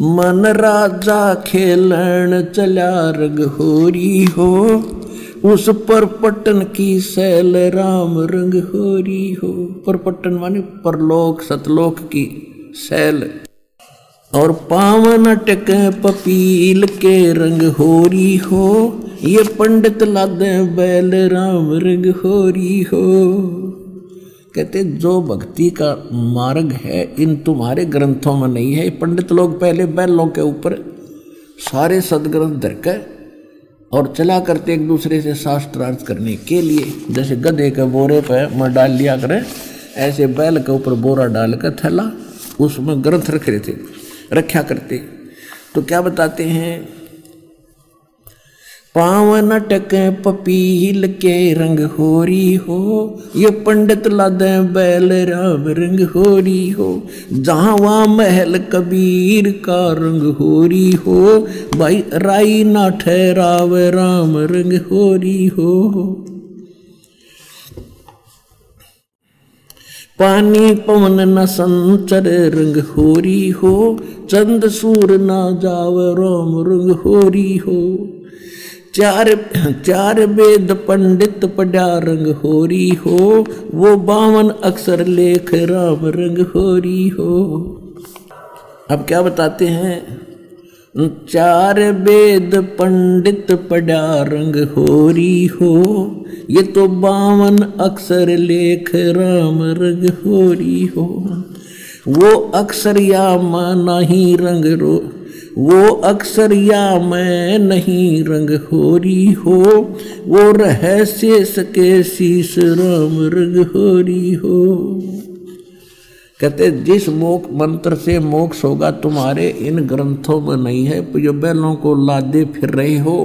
मन राजा खेलन चला रंग होरी हो, उस पर पटन की सैल राम रंग होरी हो। पर पटन माने परलोक सतलोक की सैल। और पावन टके पपील के रंग होरी हो, ये पंडित लादे बैल राम रंग होरी हो। कहते जो भक्ति का मार्ग है इन तुम्हारे ग्रंथों में नहीं है। पंडित लोग पहले बैलों के ऊपर सारे सदग्रंथ धरकर और चला करते एक दूसरे से शास्त्रार्थ करने के लिए। जैसे गधे के बोरे पर मैं डाल लिया करें, ऐसे बैल के ऊपर बोरा डालकर थैला उसमें ग्रंथ रखा करते। तो क्या बताते हैं, पावन टके पपील के रंग होरी हो, ये पंडित लादे बैल राम रंग होरी हो। जहाँ वहाँ महल कबीर का रंग होरी हो, भाई राई ना ठहराव राम रंग होरी हो। पानी पवन न संचर रंग होरी हो, चंद सूर ना जाव राम रंग होरी हो। चार वेद पंडित पढ़ा रंग होरी हो, वो 52 अक्षर लेख राम रंग होरी हो। अब क्या बताते हैं, 4 वेद पंडित पढ़ा रंग होरी हो, ये तो 52 अक्षर लेख राम रंग होरी हो। वो अक्षर या मां नहीं रंग रो, वो अक्षर या मैं नहीं रंग होरी हो, वो रहस्य सके शीश राम रंग होरी हो। कहते जिस मंत्र से मोक्ष होगा तुम्हारे इन ग्रंथों में नहीं है, जो बैलों को लादे फिर रहे हो।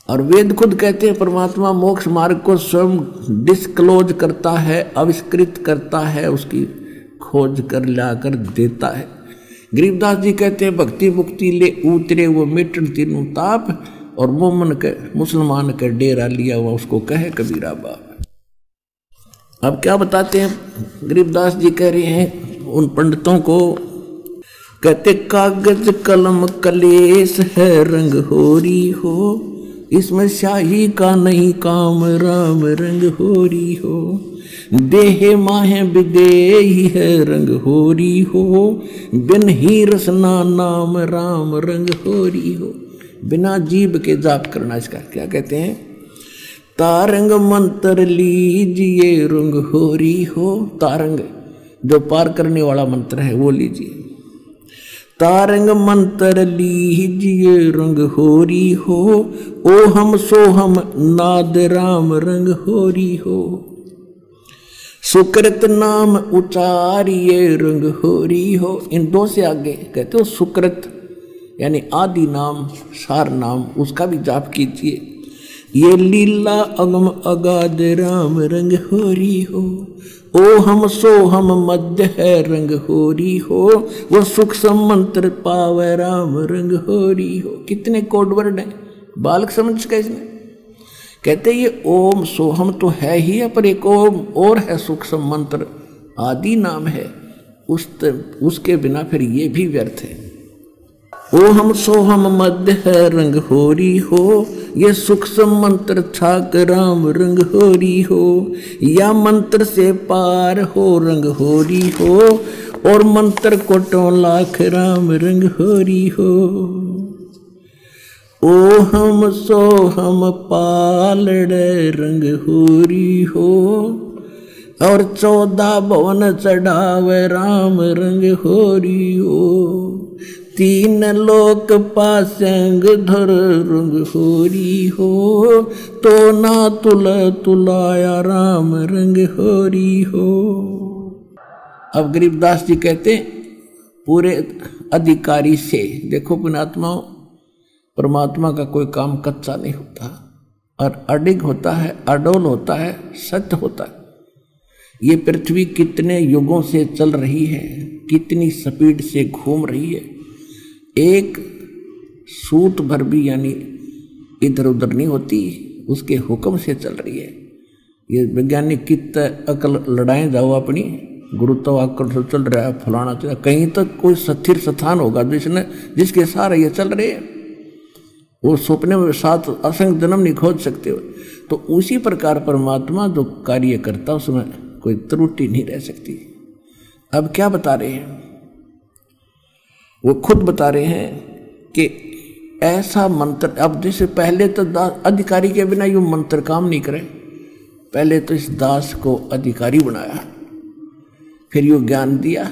और वेद खुद कहते हैं परमात्मा मोक्ष मार्ग को स्वयं डिस्क्लोज करता है, आविष्कृत करता है, उसकी खोज कर लाकर देता है। गरीबदास जी कहते हैं भक्ति मुक्ति ले उतरे वो मिटन तीनों ताप, और मोमन के मुसलमान के डेरा लिया हुआ उसको कहे कबीरा बाप। अब क्या बताते हैं, गरीबदास जी कह रहे हैं उन पंडितों को, कहते कागज कलम कलेश है रंग होरी हो, इसमें शाही का नहीं काम राम रंग होरी हो। देह माहे विदेही है रंग होरी हो, बिन ही रसना नाम राम रंग होरी हो। बिना जीव के जाप करना, इसका क्या कहते हैं, तारंग मंत्र लीजिए रंग होरी हो। तारंग जो पार करने वाला मंत्र है वो लीजिए। तारंग मंत्र लीजिए रंग होरी हो, ओ हम सो हम नाद राम रंग होरी हो। सुकृत नाम उचारिए रंग होरी हो। इन दो से आगे कहते हो सुकृत यानी आदि नाम सार नाम, उसका भी जाप कीजिए। ये लीला अगम अगाध राम रंग होरी हो, ओ हम सो हम मध्य है रंग होरी हो, वो सूक्ष्म मंत्र पावे राम रंग होरी हो। कितने कोड वर्ड हैं, बालक समझ का इसमें। कहते ये ओम सोहम तो है ही है, पर एक ओम और है सूक्ष्म मंत्र आदि नाम है, उसके बिना फिर ये भी व्यर्थ है। ओ हम सोहम मध्य है रंग होरी हो, ये सूक्ष्म मंत्र छाक राम रंग होरी हो। या मंत्र से पार हो रंग होरी हो, और मंत्र कोटों लाख राम रंग होरी हो। ओ हम सो हम पालड़े रंग होरी हो, और 14 भवन चढ़ावे राम रंग होरी हो। 3 लोक पासंग धर रंग होरी हो, तो ना तुलाया राम रंग होरी हो। अब गरीबदास जी कहते पूरे अधिकारी से, देखो पुण्यात्मा परमात्मा का कोई काम कच्चा नहीं होता, और अडिग होता है, अडोल होता है, सत्य होता है। ये पृथ्वी कितने युगों से चल रही है, कितनी स्पीड से घूम रही है, एक सूत भर भी यानी इधर उधर नहीं होती, उसके हुक्म से चल रही है। ये वैज्ञानिक कितना अकल लड़ाएं जाओ अपनी, गुरुत्वाकर्षण चल रहा है, फलाना चल रहा है, कहीं तक कोई स्थिर स्थान होगा जिसके सहारे ये चल रहे हैं। वो सपने में साथ असंख्य जन्म नहीं खोज सकते हो। तो उसी प्रकार परमात्मा जो कार्य करता उसमें कोई त्रुटि नहीं रह सकती। अब क्या बता रहे हैं, वो खुद बता रहे हैं कि ऐसा मंत्र, अब जैसे पहले तो अधिकारी के बिना ये मंत्र काम नहीं करे, पहले तो इस दास को अधिकारी बनाया, फिर यो ज्ञान दिया,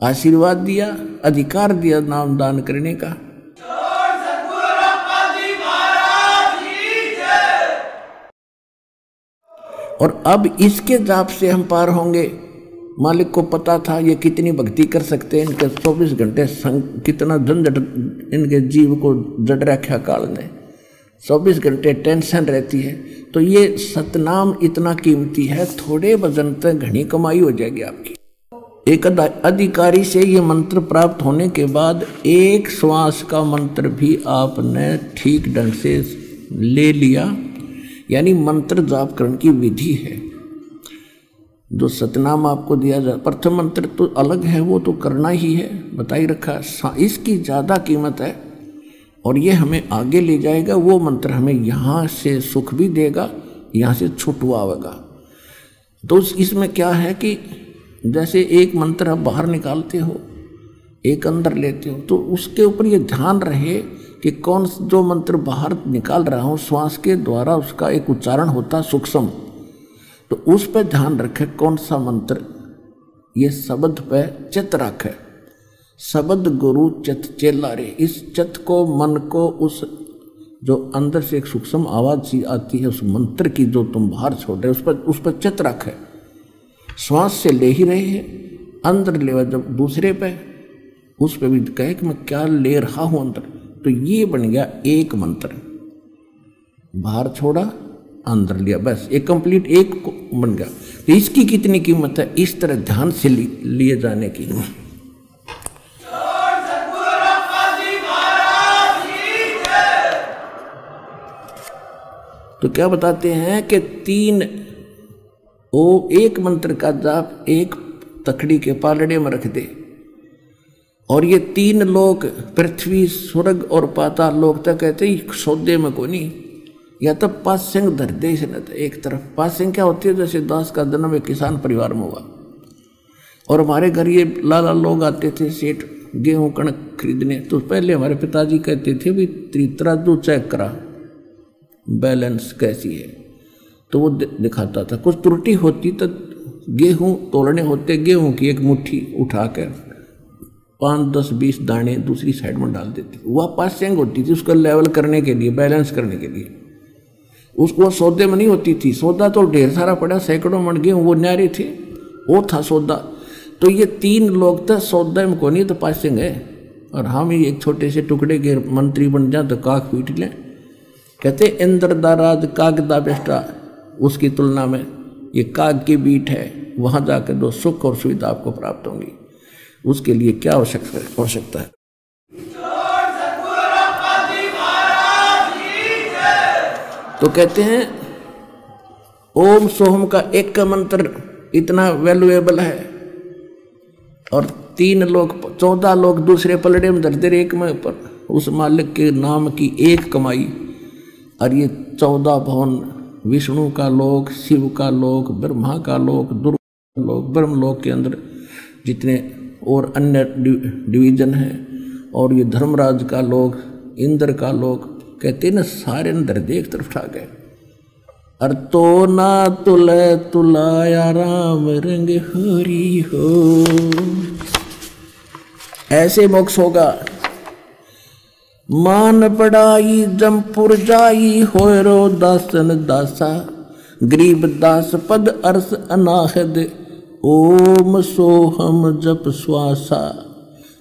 आशीर्वाद दिया, अधिकार दिया नाम दान करने का। और अब इसके जाप से हम पार होंगे। मालिक को पता था ये कितनी भक्ति कर सकते हैं, इनके 24 घंटे कितना झंझट इनके जीव को जड़ रखा काल ने, 24 घंटे टेंशन रहती है। तो ये सतनाम इतना कीमती है, थोड़े वजन तक घनी कमाई हो जाएगी आपकी। एक अधिकारी से ये मंत्र प्राप्त होने के बाद एक श्वास का मंत्र भी आपने ठीक ढंग से ले लिया, यानी मंत्र जाप करने की विधि है। जो सतनाम आपको दिया जाए, प्रथम मंत्र तो अलग है, वो तो करना ही है, बता ही रखा है, इसकी ज़्यादा कीमत है और ये हमें आगे ले जाएगा। वो मंत्र हमें यहाँ से सुख भी देगा, यहाँ से छुटवाएगा। तो इसमें क्या है कि जैसे एक मंत्र आप बाहर निकालते हो, एक अंदर लेते हो, तो उसके ऊपर ये ध्यान रहे कि कौन जो मंत्र बाहर निकाल रहा हूँ श्वास के द्वारा उसका एक उच्चारण होता सूक्ष्म, तो उस पर ध्यान रखे कौन सा मंत्र, ये शब्द पे चित्त रखे। शब्द गुरु चित्त चेला रे, इस चित्त को मन को उस जो अंदर से एक सूक्ष्म आवाज सी आती है उस मंत्र की जो तुम बाहर छोड़ रहे उस पर चित्त रखे। श्वास से ले ही रहे हैं, अंदर ले जब दूसरे पे उस पे भी कहे कि मैं क्या ले रहा हूँ अंदर, तो ये बन गया एक मंत्र। बाहर छोड़ा अंदर लिया, बस एक कंप्लीट एक बन गया। तो इसकी कितनी कीमत है इस तरह ध्यान से लिए जाने की। तो क्या बताते हैं कि एक मंत्र का जाप एक तकड़ी के पालड़े में रख दे और ये 3 लोक, पृथ्वी स्वर्ग और पाताल लोक तक कहते ही सौदे में को नहीं, या तो पासिंग धर दे एक तरफ। पासिंग क्या होती है, जैसे दास का जन्म एक किसान परिवार में हुआ और हमारे घर ये लाला लोग आते थे सेठ गेहूं कणक खरीदने, तो पहले हमारे पिताजी कहते थे भी तराजू चेक करा बैलेंस कैसी है, तो वो दिखाता था। कुछ त्रुटि होती तो गेहूं तोड़ने होते, गेहूं की एक मुट्ठी उठा कर 5, 10, 20 दाने दूसरी साइड में डाल देती, वह पासिंग होती थी उसका लेवल करने के लिए, बैलेंस करने के लिए। उसको सौदे में नहीं होती थी, सौदा तो ढेर सारा पड़ा, सैकड़ों मन गेहूं वो न्यारे थे, वो था सौदा। तो ये 3 लोग तो सौदे में को नहीं तो पासिंग है, और हम ही एक छोटे से टुकड़े के मंत्री बन जाए तो काक पीट लें। कहते इंद्र दा राज काग दा बेस्टा, उसकी तुलना में ये काग की बीट है, वहाँ जाकर जो सुख और सुविधा आपको प्राप्त होंगी। उसके लिए क्या आवश्यकता है? तो कहते हैं ओम सोहम का एक का मंत्र इतना वैल्यूएबल है और 3 लोग 14 लोग दूसरे पलड़े में धरते रहे, एक में ऊपर उस मालिक के नाम की एक कमाई। और ये 14 भवन, विष्णु का लोक, शिव का लोक, ब्रह्मा का लोक, दुर्गा लोक, ब्रह्म लोक के अंदर जितने और अन्य डिवीजन हैं, और ये धर्मराज का लोक, इंद्र का लोक, कहते न सारे अंदर दे एक तरफ ठा गए। अर तो ना तुले तुलाया राम रंग हरी हो, ऐसे मोक्ष होगा। मान पड़ाई जमपुर जाई होरो दासन दासा, गरीब दास पद अर्स अनाहद, ओम सोहम जप श्वासा।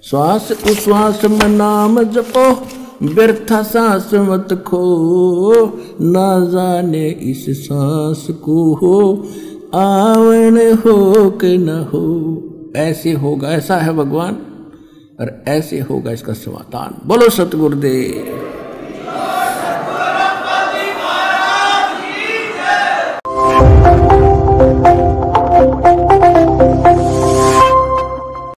श्वास उश्वास में नाम जपो, व्यर्था सांस मत खो, ना जाने इस सांस को हो आवन हो कि न हो। ऐसे होगा, ऐसा है भगवान, और ऐसे होगा इसका समाधान। बोलो सतगुरुदेव।